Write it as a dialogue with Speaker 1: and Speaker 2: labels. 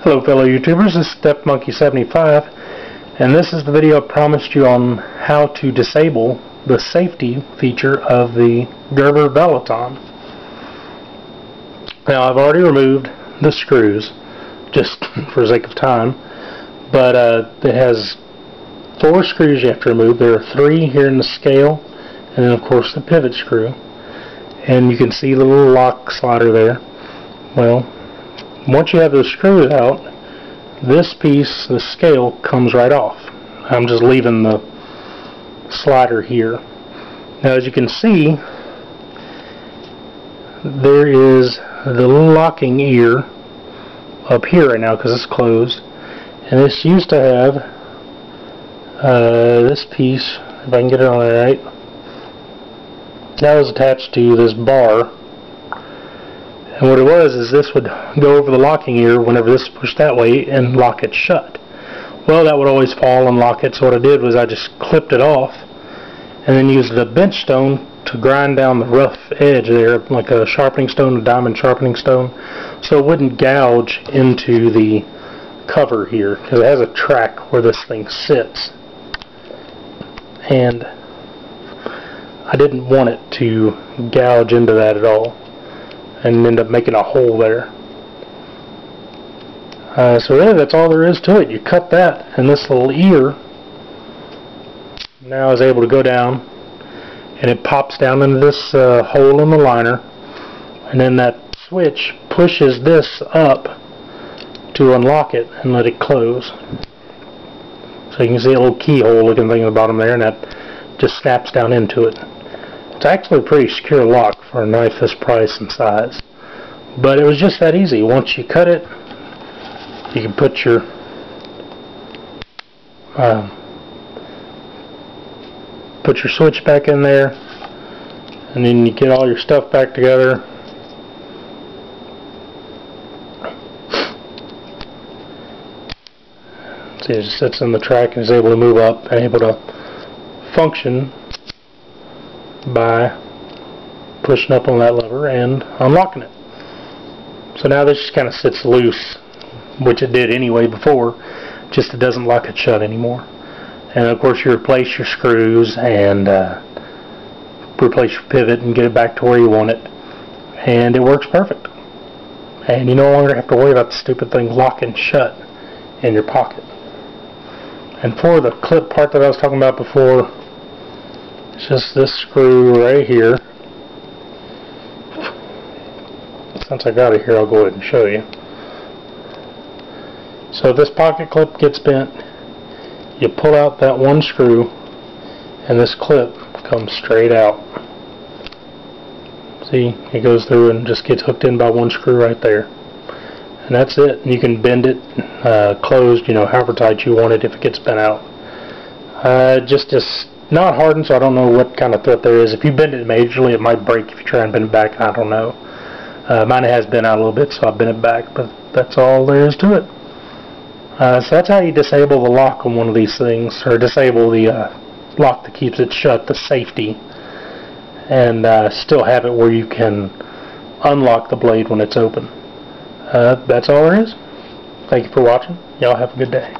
Speaker 1: Hello fellow YouTubers, this is StepMonkey75 and this is the video I promised you on how to disable the safety feature of the Gerber Vallotton. Now I've already removed the screws just for the sake of time, but it has 4 screws you have to remove. There are 3 here in the scale and then of course the pivot screw, and you can see the little lock slider there. Well, once you have those screws out, this piece, the scale, comes right off. I'm just leaving the slider here. Now as you can see, there is the little locking ear up here right now because it's closed, and this used to have this piece, if I can get it on there right, that was attached to this bar. And what it was is this would go over the locking ear whenever this is pushed that way and lock it shut. Well, that would always fall and lock it, so what I did was I just clipped it off and then used a bench stone to grind down the rough edge there, like a sharpening stone, a diamond sharpening stone, so it wouldn't gouge into the cover here, because it has a track where this thing sits. And I didn't want it to gouge into that at all and end up making a hole there. So really that's all there is to it. You cut that, and this little ear now is able to go down, and it pops down into this hole in the liner, and then that switch pushes this up to unlock it and let it close. So you can see a little keyhole looking thing at the bottom there, and that just snaps down into it. It's actually a pretty secure lock for a knife this price and size. But it was just that easy. Once you cut it, you can put your switch back in there, and then you get all your stuff back together. See, it just sits in the track and is able to move up and able to function by pushing up on that lever and unlocking it. So now this just kind of sits loose, which it did anyway before, just it doesn't lock it shut anymore. And of course you replace your screws and replace your pivot and get it back to where you want it, and it works perfect. And you no longer have to worry about the stupid thing locking shut in your pocket. And for the clip part that I was talking about before, it's just this screw right here. Since I got it here, I'll go ahead and show you. So if this pocket clip gets bent, you pull out that one screw and this clip comes straight out. See, it goes through and just gets hooked in by one screw right there. And that's it. And you can bend it closed, however tight you want it if it gets bent out. Just not hardened, so I don't know what kind of threat there is. If you bend it majorly, it might break if you try and bend it back. I don't know. Mine has bent out a little bit, so I bent it back, but that's all there is to it. So that's how you disable the lock on one of these things, or disable the lock that keeps it shut, the safety, and still have it where you can unlock the blade when it's open. That's all there is. Thank you for watching. Y'all have a good day.